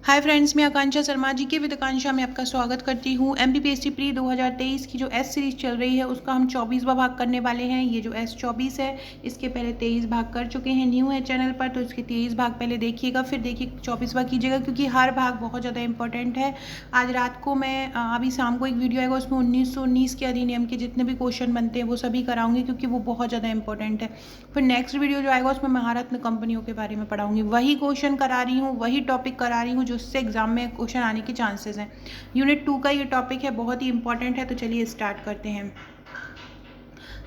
Hi friends, मैं आकांक्षा शर्मा जी के with आकांक्षा में आपका स्वागत करती हूँ। एमपीपीएससी प्री 2023 की जो एस सीरीज चल रही है उसका हम 24वां भाग करने वाले हैं। ये जो एस 24 है इसके पहले 23 भाग कर चुके हैं। न्यू है चैनल पर तो इसके 23 भाग पहले देखिएगा, फिर देखिए 24वां कीजिएगा, क्योंकि हर भाग बहुत ज़्यादा इंपॉर्टेंट है। आज रात को मैं अभी शाम को एक वीडियो आएगा, उसमें 1919 के अधिनियम के जितने भी क्वेश्चन बनते हैं वो सभी कराऊंगी, क्योंकि वो बहुत ज़्यादा इंपॉर्टेंट है। फिर नेक्स्ट वीडियो जो आएगा उसमें महारत्न कंपनियों के बारे में पढ़ाऊंगी। वही क्वेश्चन करा रही हूँ, वही टॉपिक करा रही हूँ उससे एग्जाम में क्वेश्चन आने के चांसेस हैं। यूनिट 2 का ये टॉपिक है, बहुत ही इंपॉर्टेंट है। तो चलिए स्टार्ट करते हैं।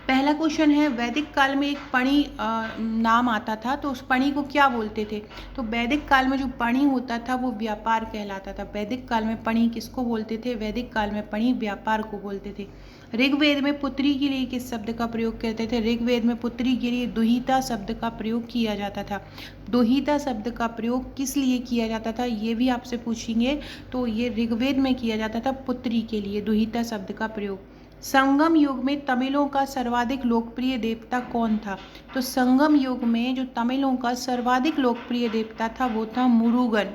पहला क्वेश्चन है, वैदिक काल में एक पणी नाम आता था, तो उस पणी को क्या बोलते थे? तो वैदिक काल में जो पणी होता था वो व्यापार कहलाता था। वैदिक काल में पणी किसको बोलते थे? वैदिक काल में पणी व्यापार को बोलते थे। ऋग्वेद में पुत्री के लिए किस शब्द का प्रयोग करते थे? ऋग्वेद में पुत्री के लिए दुहिता शब्द का प्रयोग किया जाता था। दुहिता शब्द का प्रयोग किस लिए किया जाता था ये भी आपसे पूछेंगे। तो ये ऋग्वेद में किया जाता था, पुत्री के लिए दुहिता शब्द का प्रयोग। संगम युग में तमिलों का सर्वाधिक लोकप्रिय देवता कौन था? तो संगम युग में जो तमिलों का सर्वाधिक लोकप्रिय देवता था वो था मुरुगन।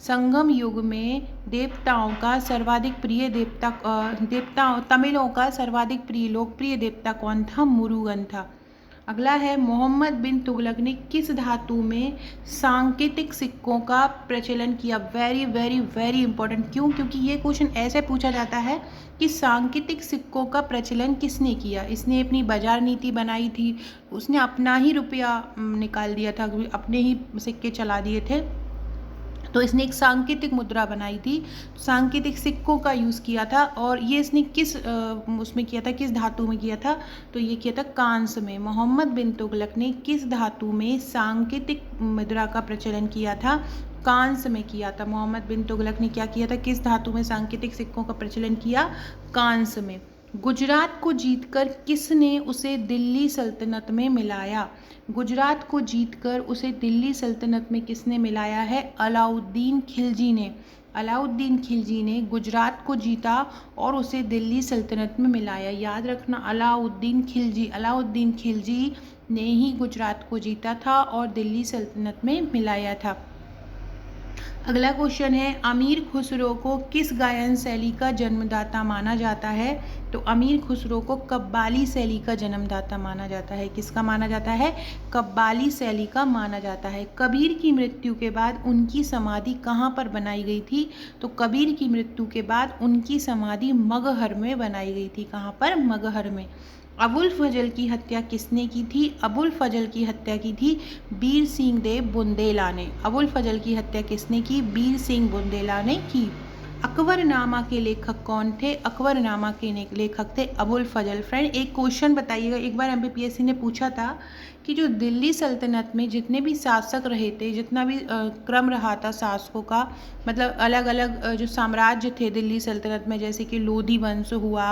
संगम युग में देवताओं का सर्वाधिक प्रिय देवता तमिलों का सर्वाधिक प्रिय लोकप्रिय देवता कौन था? मुरुगन था। अगला है, मोहम्मद बिन तुगलक ने किस धातु में सांकेतिक सिक्कों का प्रचलन किया? Very very very important. क्यों? क्योंकि ये क्वेश्चन ऐसे पूछा जाता है कि सांकेतिक सिक्कों का प्रचलन किसने किया? इसने अपनी बाजार नीति बनाई थी, उसने अपना ही रुपया निकाल दिया था, अपने ही सिक्के चला दिए थे, तो इसने एक सांकेतिक मुद्रा बनाई थी, सांकेतिक सिक्कों का यूज़ किया था। और ये इसने किस उसमें किया था, किस धातु में किया था? तो ये किया था कांस्य में। मोहम्मद बिन तुगलक ने किस धातु में सांकेतिक मुद्रा का प्रचलन किया था? कांस्य में किया था। मोहम्मद बिन तुगलक ने क्या किया था, किस धातु में सांकेतिक सिक्कों का प्रचलन किया? कांस्य में। गुजरात को जीतकर किसने उसे दिल्ली सल्तनत में मिलाया? गुजरात को जीतकर उसे दिल्ली सल्तनत में किसने मिलाया है? अलाउद्दीन खिलजी ने। अलाउद्दीन खिलजी ने गुजरात को जीता और उसे दिल्ली सल्तनत में मिलाया। याद रखना, अलाउद्दीन खिलजी, अलाउद्दीन खिलजी ने ही गुजरात को जीता था और दिल्ली सल्तनत में मिलाया था। अगला क्वेश्चन है, अमीर खुसरो को किस गायन शैली का जन्मदाता माना जाता है? तो अमीर खुसरो को कव्वाली शैली का जन्मदाता माना जाता है। किसका माना जाता है? कव्वाली शैली का माना जाता है। कबीर की मृत्यु के बाद उनकी समाधि कहाँ पर बनाई गई थी? तो कबीर की मृत्यु के बाद उनकी समाधि मगहर में बनाई गई थी। कहाँ पर? मगहर में। अबुल फजल की हत्या किसने की थी? अबुल फजल की हत्या की थी बीर सिंह देव बुंदेला ने। अबुल फजल की हत्या किसने की? बीर सिंह बुंदेला ने की। अकबरनामा के लेखक कौन थे? अकबरनामा के लेखक थे अबुल फजल। फ्रेंड, एक क्वेश्चन बताइएगा, एक बार एमपीपीएससी ने पूछा था कि जो दिल्ली सल्तनत में जितने भी शासक रहे थे, जितना भी क्रम रहा था शासकों का, मतलब अलग अलग जो साम्राज्य थे दिल्ली सल्तनत में, जैसे कि लोधी वंश हुआ,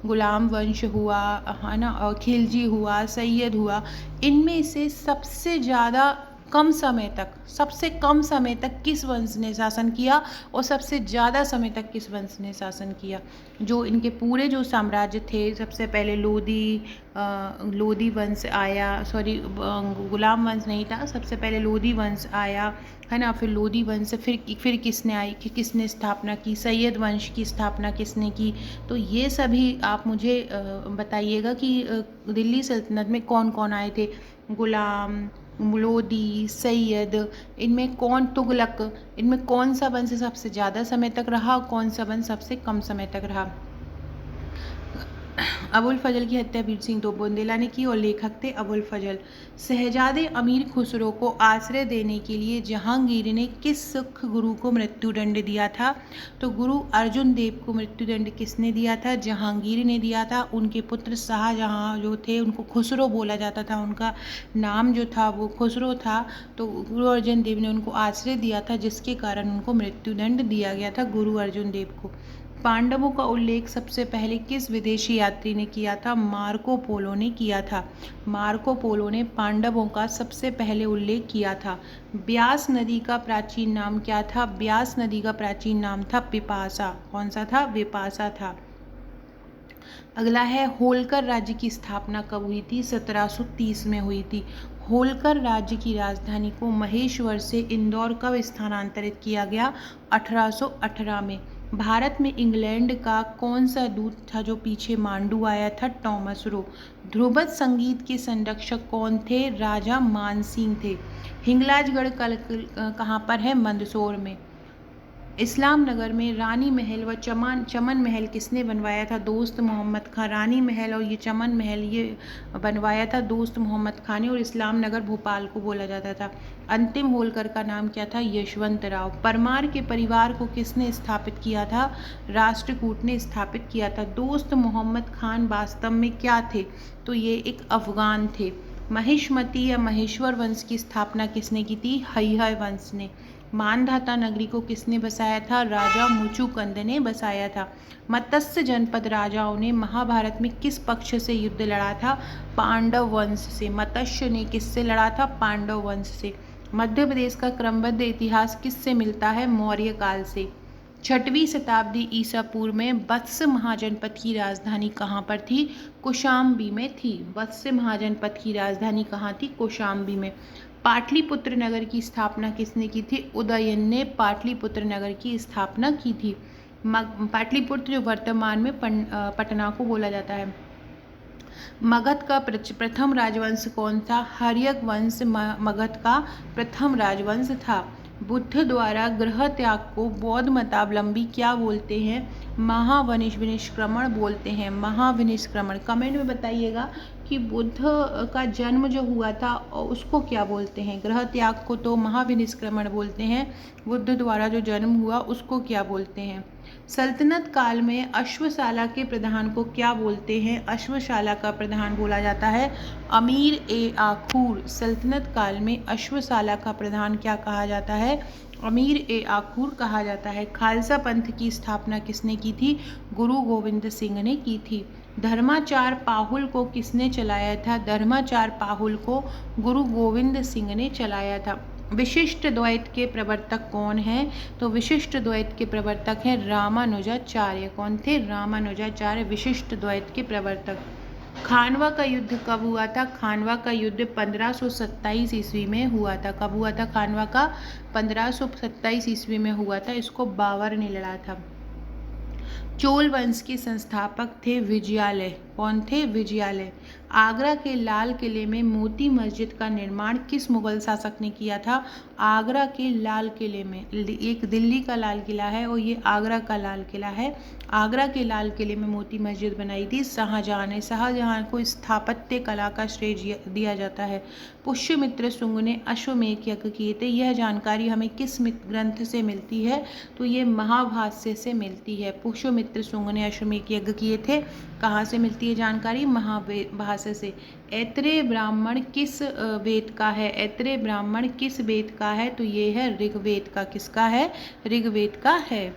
गुलाम वंश हुआ, है ना, खिलजी हुआ, सैयद हुआ, इनमें से सबसे ज़्यादा कम समय तक, सबसे कम समय तक किस वंश ने शासन किया और सबसे ज़्यादा समय तक किस वंश ने शासन किया? जो इनके पूरे जो साम्राज्य थे, सबसे पहले लोधी वंश आया, सॉरी गुलाम वंश नहीं था, सबसे पहले लोधी वंश आया, है ना, फिर लोधी वंश, फिर किसने आई, कि किसने स्थापना की? सैयद वंश की स्थापना किसने की? तो ये सभी आप मुझे बताइएगा कि दिल्ली सल्तनत में कौन कौन आए थे? गुलाम, लोधी, सैयद, इनमें कौन, तुगलक, इनमें कौन सा वंश सबसे ज़्यादा समय तक रहा, कौन सा वंश सबसे कम समय तक रहा? अबुल फजल की हत्या बीर सिंह देव बुंदेला ने की और लेखक थे अबुल फजल। शहजादे अमीर खुसरो को आश्रय देने के लिए जहांगीर ने किस सिख गुरु को मृत्युदंड दिया था? तो गुरु अर्जुन देव को मृत्युदंड किसने दिया था? जहांगीर ने दिया था। उनके पुत्र शाहजहां जो थे, उनको खुसरो बोला जाता था, उनका नाम जो था वो खुसरो था। तो गुरु अर्जुन देव ने उनको आश्रय दिया था, जिसके कारण उनको मृत्युदंड दिया गया था, गुरु अर्जुन देव को। पांडवों का उल्लेख सबसे पहले किस विदेशी यात्री ने किया था? मार्को पोलो ने किया था। मार्को पोलो ने पांडवों का सबसे पहले उल्लेख किया था। ब्यास नदी का प्राचीन नाम क्या था? ब्यास नदी का प्राचीन नाम था विपासा। कौन सा था? विपासा था। अगला है, होलकर राज्य की स्थापना कब हुई थी? 1730 में हुई थी। होलकर राज्य की राजधानी को महेश्वर से इंदौर कब स्थानांतरित किया गया? 1818 में। भारत में इंग्लैंड का कौन सा दूत था जो पीछे मांडू आया था? Thomas Roe. ध्रुपद संगीत के संरक्षक कौन थे? राजा मानसिंह थे। हिंगलाजगढ़ कहाँ पर है? मंदसौर में। इस्लाम नगर में रानी महल व चमन महल किसने बनवाया था? दोस्त मोहम्मद खां। रानी महल और ये चमन महल ये बनवाया था दोस्त मोहम्मद खां ने, और इस्लाम नगर भोपाल को बोला जाता था। अंतिम होलकर का नाम क्या था? यशवंत राव। परमार के परिवार को किसने स्थापित किया था? राष्ट्रकूट ने स्थापित किया था। दोस्त मोहम्मद खान वास्तव में क्या थे? तो ये एक अफगान थे। महिष्मती या महेश्वर वंश की स्थापना किसने की थी? हैहय वंश ने। मानधाता नगरी को किसने बसाया था? राजा मुचुकुंद ने बसाया था। मत्स्य जनपद राजाओं ने महाभारत में किस पक्ष से युद्ध लड़ा था? पांडव वंश से। मत्स्य ने किससे लड़ा था? पांडव वंश से। मध्य प्रदेश का क्रमबद्ध इतिहास किससे मिलता है? मौर्य काल से। 6वीं शताब्दी ईसा पूर्व में वत्स महाजनपद की राजधानी कहाँ पर थी? कौशाम्बी में थी। वत्स महाजनपद की राजधानी कहाँ थी? कौशाम्बी में। पाटलिपुत्र नगर की स्थापना किसने की थी? उदयन ने पाटलिपुत्र नगर की स्थापना की थी। पाटलिपुत्र जो वर्तमान में पटना को बोला जाता है। मगध का प्रथम राजवंश कौन था? हर्यक वंश मगध का प्रथम राजवंश था। बुद्ध द्वारा गृह त्याग को बौद्ध मतावलंबी क्या बोलते हैं? महाविनिष्क्रमण बोलते हैं। महाविनिष्क्रमण। कमेंट में बताइएगा कि बुद्ध का जन्म जो हुआ था उसको क्या बोलते हैं? गृह त्याग को तो महाविनिष्क्रमण बोलते हैं, बुद्ध द्वारा जो जन्म हुआ उसको क्या बोलते हैं? सल्तनत काल में अश्वशाला के प्रधान को क्या बोलते हैं? अश्वशाला का प्रधान बोला जाता है अमीर ए आखूर। सल्तनत काल में अश्वशाला का प्रधान क्या कहा जाता है? अमीर ए आखूर कहा जाता है। खालसा पंथ की स्थापना किसने की थी? गुरु गोविंद सिंह ने की थी। धर्माचार पाहुल को किसने चलाया था? धर्माचार पाहुल को गुरु गोविंद सिंह ने चलाया था। विशिष्ट द्वैत के प्रवर्तक कौन हैं? तो विशिष्ट द्वैत के प्रवर्तक हैं रामानुजाचार्य। कौन थे? रामानुजाचार्य विशिष्ट द्वैत के प्रवर्तक। खानवा का युद्ध कब हुआ था? खानवा का युद्ध 1527 ईस्वी में हुआ था। कब हुआ था खानवा का? 1527 ईस्वी में हुआ था। इसको बाबर ने लड़ा था। चोल वंश के संस्थापक थे विजयालय। कौन थे? विजयालय। आगरा के लाल किले में मोती मस्जिद का निर्माण किस मुगल शासक ने किया था? आगरा के लाल किले में, एक दिल्ली का लाल किला है और ये आगरा का लाल किला है। आगरा के लाल किले में मोती मस्जिद बनाई थी शाहजहां ने। शाहजहां को स्थापत्य कला का श्रेय दिया जाता है। पुष्यमित्र शुंग ने अश्वमेध यज्ञ किए थे। यह जानकारी हमें किस ग्रंथ से मिलती है? तो ये महाभाष्य से मिलती है। पुष्यमित्र शुंग ने अश्वमेध यज्ञ किए थे। कहाँ से मिलती है जानकारी? महाभाष्य से। ऐत्रेय ब्राह्मण किस वेद का है? ऐत्रेय ब्राह्मण किस वेद का है? तो ये है ऋग्वेद का। किसका है? ऋग्वेद का है।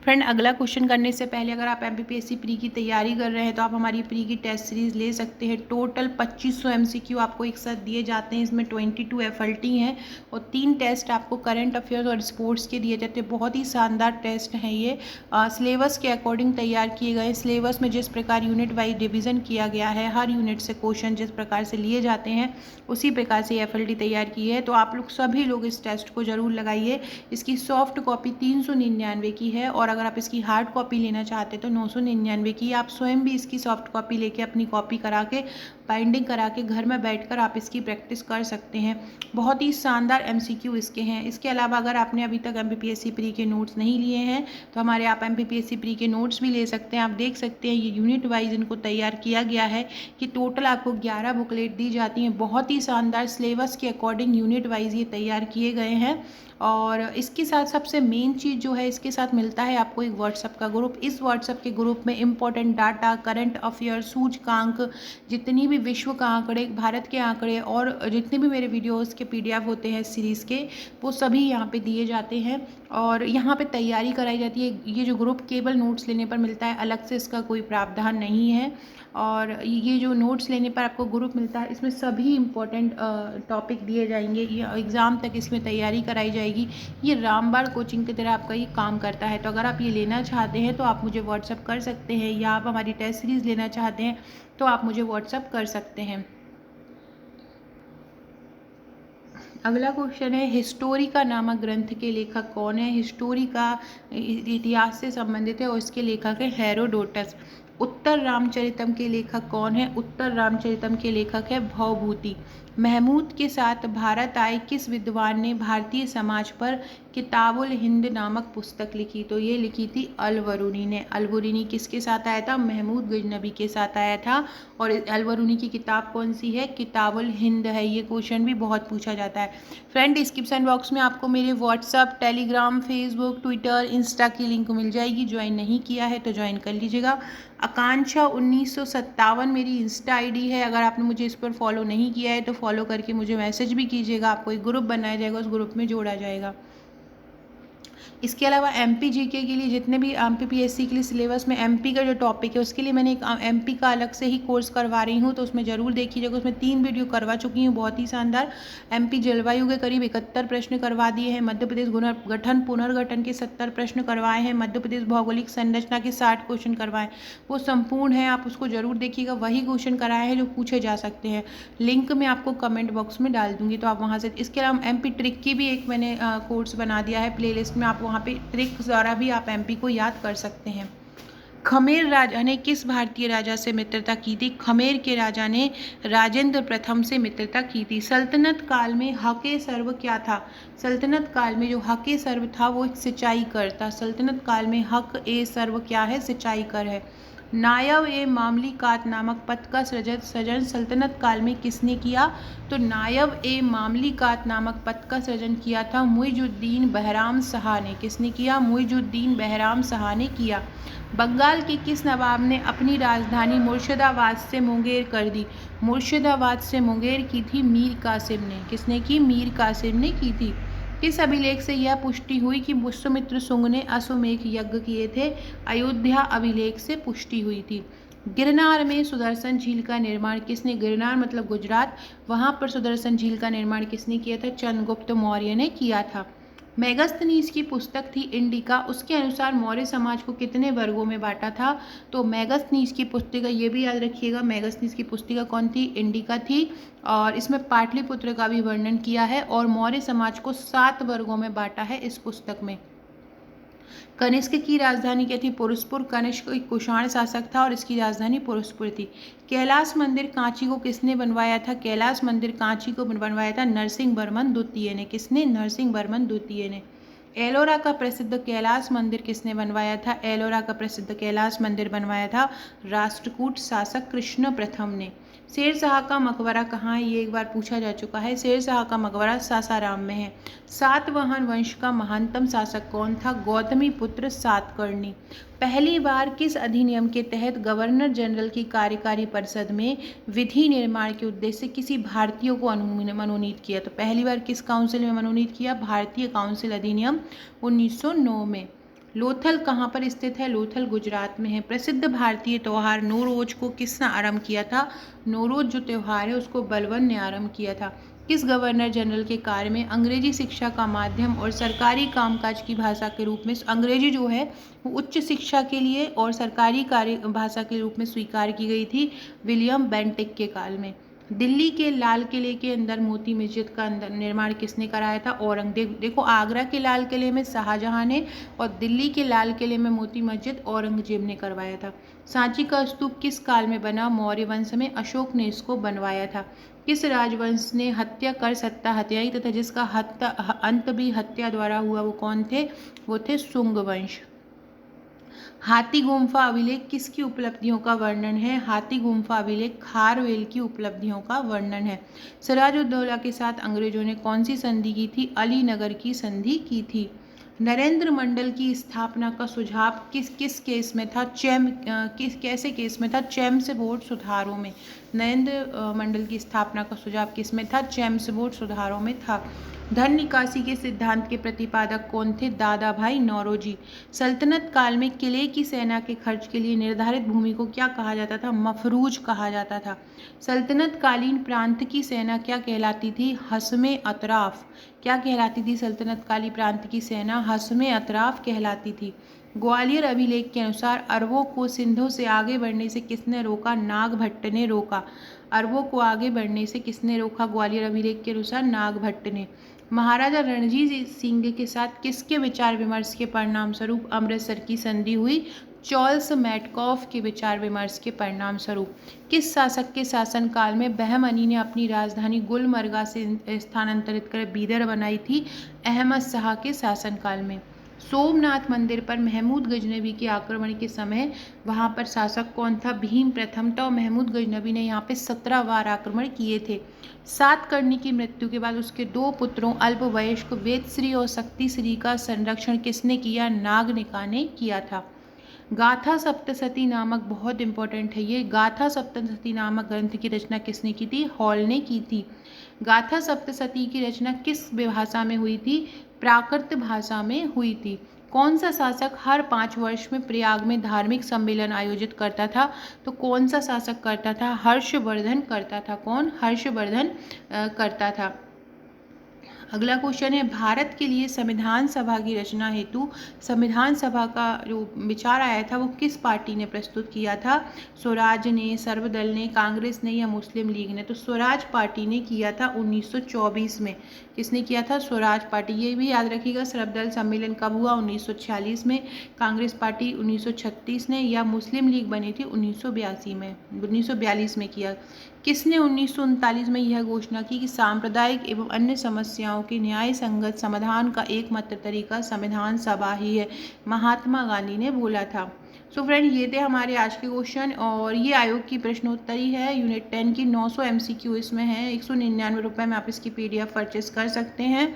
फ्रेंड, अगला क्वेश्चन करने से पहले अगर आप एमपीपीएससी प्री की तैयारी कर रहे हैं तो आप हमारी प्री की टेस्ट सीरीज ले सकते हैं। टोटल 2500 एमसीक्यू आपको एक साथ दिए जाते हैं। इसमें 22 एफएलटी हैं और 3 टेस्ट आपको करंट अफेयर्स और स्पोर्ट्स के दिए जाते हैं। बहुत ही शानदार टेस्ट हैं ये। सिलेबस के अकॉर्डिंग तैयार किए गए। सिलेबस में जिस प्रकार यूनिट वाइज डिवीजन किया गया है, हर यूनिट से क्वेश्चन जिस प्रकार से लिए जाते हैं उसी प्रकार से एफएलटी तैयार की है। तो आप लोग सभी लोग इस टेस्ट को जरूर लगाइए। इसकी सॉफ्ट कॉपी 399 की है और अगर आप इसकी हार्ड कॉपी लेना चाहते हैं तो 999 की। आप स्वयं भी इसकी सॉफ्ट कॉपी लेके अपनी कॉपी करा के बाइंडिंग करा के घर में बैठकर आप इसकी प्रैक्टिस कर सकते हैं। बहुत ही शानदार एमसीक्यू इसके हैं। इसके अलावा अगर आपने अभी तक एमपीपीएससी प्री के नोट्स नहीं लिए हैं तो हमारे आप एमपीपीएससी प्री के नोट्स भी ले सकते हैं। आप देख सकते हैं ये यूनिट वाइज इनको तैयार किया गया है कि टोटल आपको 11 बुकलेट दी जाती हैं। बहुत ही शानदार सिलेबस के अकॉर्डिंग यूनिट वाइज ये तैयार किए गए हैं। और इसके साथ सबसे मेन चीज़ जो है, इसके साथ मिलता है आपको एक व्हाट्सएप का ग्रुप। इस व्हाट्सएप के ग्रुप में इंपॉर्टेंट डाटा, करंट अफेयर, सूचकांक, जितनी भी विश्व का आंकड़े, भारत के आंकड़े और जितने भी मेरे वीडियोस के पीडीएफ होते हैं सीरीज़ के, वो सभी यहाँ पे दिए जाते हैं और यहाँ पे तैयारी कराई जाती है। ये जो ग्रुप केवल नोट्स लेने पर मिलता है, अलग से इसका कोई प्रावधान नहीं है। और ये जो नोट्स लेने पर आपको ग्रुप मिलता है, इसमें सभी इम्पोर्टेंट टॉपिक दिए जाएंगे। ये एग्ज़ाम तक इसमें तैयारी कराई जाएगी। ये रामबाण कोचिंग की तरह आपका ये काम करता है। तो अगर आप ये लेना चाहते हैं तो आप मुझे व्हाट्सअप कर सकते हैं, या आप हमारी टेस्ट सीरीज़ लेना चाहते हैं तो आप मुझे व्हाट्सअप कर सकते हैं। अगला क्वेश्चन है, हिस्टोरिका नामक ग्रंथ के लेखक कौन है। हिस्टोरिका इतिहास से संबंधित है और इसके लेखक है हेरोडोटस। उत्तर रामचरितम के लेखक कौन है। उत्तर रामचरितम के लेखक है भवभूति। महमूद के साथ भारत आए किस विद्वान ने भारतीय समाज पर किताबुल हिंद नामक पुस्तक लिखी। तो ये लिखी थी अलवरूनी ने। अलवरूनी किसके साथ आया था, महमूद गजनबी के साथ आया था। और अलवरूनी की किताब कौन सी है, किताबुल हिंद है। ये क्वेश्चन भी बहुत पूछा जाता है। फ्रेंड, डिस्क्रिप्शन बॉक्स में आपको मेरे WhatsApp, Telegram, Facebook, Twitter, Insta की लिंक मिल जाएगी। ज्वाइन नहीं किया है तो ज्वाइन कर लीजिएगा। आकांक्षा 1957 मेरी इंस्टा आईडी है। अगर आपने मुझे इस पर फॉलो नहीं किया है तो फॉलो करके मुझे मैसेज भी कीजिएगा। आपको एक ग्रुप बनाया जाएगा, उस ग्रुप में जोड़ा जाएगा। इसके अलावा एमपी जीके के लिए जितने भी एमपीपीएससी के लिए सिलेबस में एमपी का जो टॉपिक है उसके लिए मैंने एक एमपी का अलग से ही कोर्स करवा रही हूँ, तो उसमें ज़रूर देखिएगा। उसमें 3 वीडियो करवा चुकी हूँ, बहुत ही शानदार। एमपी जलवायु के करीब 71 प्रश्न करवा दिए हैं। मध्य प्रदेश गठन पुनर्गठन के 70 प्रश्न करवाए हैं। मध्य प्रदेश भौगोलिक संरचना के 60 क्वेश्चन करवाए। वो संपूर्ण है, आप उसको ज़रूर देखिएगा। वही क्वेश्चन कराए हैं जो पूछे जा सकते हैं। लिंक मैं आपको कमेंट बॉक्स में डाल दूंगी, तो आप वहाँ से। इसके अलावा एमपी ट्रिक की भी एक मैंने कोर्स बना दिया है प्ले लिस्ट में। आप वहाँ पे ट्रिक्स द्वारा भी आप एमपी को याद कर सकते हैं। खमेर राजा ने किस भारतीय राजा से मित्रता की थी। खमेर के राजा ने राजेंद्र प्रथम से मित्रता की थी। सल्तनत काल में हके सर्व क्या था। सल्तनत काल में जो हके सर्व था वो एक सिंचाई कर था। सल्तनत काल में हक ए सर्व क्या है, सिंचाई कर है। नायव ए मामलिकात नामक पद का सृजन सल्तनत काल में किसने किया। तो नायव ए मामलिकात नामक पद का सृजन किया था मुइजुद्दीन बहराम शाह ने। किसने किया, मुइजुद्दीन बहराम शाह ने किया। बंगाल के किस नवाब ने अपनी राजधानी मुर्शिदाबाद से मुंगेर कर दी। मुर्शिदाबाद से मुंगेर की थी मीर कासिम ने। किसने की, मीर कासिम ने की थी। किस अभिलेख से यह पुष्टि हुई कि पुष्यमित्र शुंग ने अश्वमेध यज्ञ किए थे। अयोध्या अभिलेख से पुष्टि हुई थी। गिरनार में सुदर्शन झील का निर्माण किसने। गिरनार मतलब गुजरात, वहां पर सुदर्शन झील का निर्माण किसने किया था, चंद्रगुप्त मौर्य ने किया था। मेगस्थनीज की पुस्तक थी इंडिका, उसके अनुसार मौर्य समाज को कितने वर्गों में बांटा था। तो मेगस्थनीज की पुस्तिका, ये भी याद रखिएगा, मेगस्थनीज की पुस्तिका कौन थी, इंडिका थी। और इसमें पाटलिपुत्र का भी वर्णन किया है और मौर्य समाज को 7 वर्गों में बांटा है इस पुस्तक में। कनिष्क की राजधानी क्या थी, पुरुषपुर। कनिष्क एक कुषाण शासक था और इसकी राजधानी पुरुषपुर थी। कैलाश मंदिर कांची को किसने बनवाया था। कैलाश मंदिर कांची को बनवाया था नरसिंह वर्मन द्वितीय ने। किसने, नरसिंह वर्मन द्वितीय ने। एलोरा का प्रसिद्ध कैलाश मंदिर किसने बनवाया था। एलोरा का प्रसिद्ध कैलाश मंदिर बनवाया था राष्ट्रकूट शासक कृष्ण प्रथम ने। शेरशाह का मकबरा कहाँ है, ये एक बार पूछा जा चुका है। शेरशाह का मकबरा सासाराम में है। सातवाहन वंश का महानतम शासक कौन था, गौतमी पुत्र सातकर्णी। पहली बार किस अधिनियम के तहत गवर्नर जनरल की कार्यकारी परिषद में विधि निर्माण के उद्देश्य से किसी भारतीय को मनोनीत किया। तो पहली बार किस काउंसिल में मनोनीत किया, भारतीय काउंसिल अधिनियम 1909 में। लोथल कहाँ पर स्थित है, लोथल गुजरात में है। प्रसिद्ध भारतीय त्यौहार नौरोज को किसने आरंभ किया था। नौरोज जो त्यौहार है उसको बलबन ने आरंभ किया था। किस गवर्नर जनरल के कार्य में अंग्रेजी शिक्षा का माध्यम और सरकारी कामकाज की भाषा के रूप में, अंग्रेजी जो है वो उच्च शिक्षा के लिए और सरकारी कार्य भाषा के रूप में स्वीकार की गई थी विलियम बेंटिक के काल में। दिल्ली के लाल किले के अंदर मोती मस्जिद का निर्माण किसने कराया था, औरंगजेब। देखो, आगरा के लाल किले में शाहजहां ने और दिल्ली के लाल किले में मोती मस्जिद औरंगजेब ने करवाया था। सांची का स्तूप किस काल में बना, मौर्य वंश में, अशोक ने इसको बनवाया था। किस राजवंश ने हत्या कर सत्ता हत्याई तथा जिसका अंत भी हत्या द्वारा हुआ, वो कौन थे, वो थे शुंग वंश। हाथी गुम्फा अभिलेख किसकी उपलब्धियों का वर्णन है। हाथी गुम्फा अभिलेख खारवेल की उपलब्धियों का वर्णन है। सिराजुद्दौला के साथ अंग्रेजों ने कौन सी संधि की थी, अलीनगर की संधि की थी। नरेंद्र मंडल की स्थापना का सुझाव किस केस में था, कैसे केस में था, चेम्स बोर्ड सुधारों में। नरेंद्र मंडल की स्थापना का सुझाव किस में था, चेम्स बोर्ड सुधारों में था। धन निकासी के सिद्धांत के प्रतिपादक कौन थे, दादा भाई नौरोजी। सल्तनत काल में किले की सेना के खर्च के लिए निर्धारित भूमि को क्या कहा जाता था, मफरूज कहा जाता था। सल्तनत कालीन प्रांत की सेना क्या कहलाती थी, हस्मे अतराफ। क्या कहलाती थी सल्तनत काली प्रांत की सेना, हस्मे अतराफ कहलाती थी। ग्वालियर अभिलेख के अनुसार अरबों को सिंधों से आगे बढ़ने से किसने रोका, नागभट्ट ने रोका। अरबों को आगे बढ़ने से किसने रोका? ग्वालियर अभिलेख के अनुसार नागभट्ट ने। महाराजा रणजीत सिंह के साथ किसके विचार विमर्श के परिणाम स्वरूप अमृतसर की संधि हुई? चार्ल्स मेटकॉफ के विचार विमर्श के परिणाम स्वरूप। किस शासक के शासनकाल में बहमनी ने अपनी राजधानी गुलमर्गा से स्थानांतरित कर बीदर बनाई थी? अहमद शाह के शासनकाल में। सोमनाथ मंदिर पर महमूद गजनबी के आक्रमण के समय वहाँ पर शासक कौन था? भीम प्रथम था और महमूद गजनबी ने यहाँ पे 17 बार आक्रमण किए थे। सातकर्णी की मृत्यु के बाद उसके 2 पुत्रों अल्पवयस्क वेदश्री और शक्तिश्री का संरक्षण किसने किया? नागनिका ने किया था। गाथा सप्तशती नामक, बहुत इंपॉर्टेंट है ये, गाथा सप्तशती नामक ग्रंथ की रचना किसने की थी? हॉल ने की थी। गाथा सप्तशती की रचना किस भाषा में हुई थी? प्राकृत भाषा में हुई थी। कौन सा शासक हर 5 वर्ष में प्रयाग में धार्मिक सम्मेलन आयोजित करता था? तो कौन सा शासक करता था? हर्षवर्धन करता था। कौन? हर्षवर्धन करता था। अगला क्वेश्चन है, भारत के लिए संविधान सभा की रचना हेतु संविधान सभा का जो विचार आया था वो किस पार्टी ने प्रस्तुत किया था? स्वराज ने, सर्वदल ने, कांग्रेस ने या मुस्लिम लीग ने? तो स्वराज पार्टी ने किया था 1924 में। किसने किया था? स्वराज पार्टी। ये भी याद रखिएगा, सर्वदल सम्मेलन कब हुआ? 1946 में। कांग्रेस पार्टी 1936 ने, या मुस्लिम लीग बनी थी 1942 में किया। किसने 1939 में यह घोषणा की कि सांप्रदायिक एवं अन्य समस्याओं के न्याय संगत समाधान का एकमात्र तरीका संविधान सभा ही है? महात्मा गांधी ने बोला था। सो फ्रेंड, ये थे हमारे आज के क्वेश्चन और ये आयोग की प्रश्नोत्तरी है यूनिट 10 की। 900 MCQ इसमें है। 199 रुपये में आप इसकी PDF परचेस कर सकते हैं।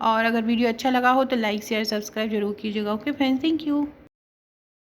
और अगर वीडियो अच्छा लगा हो तो लाइक शेयर सब्सक्राइब जरूर कीजिएगा। Okay friend, thank you.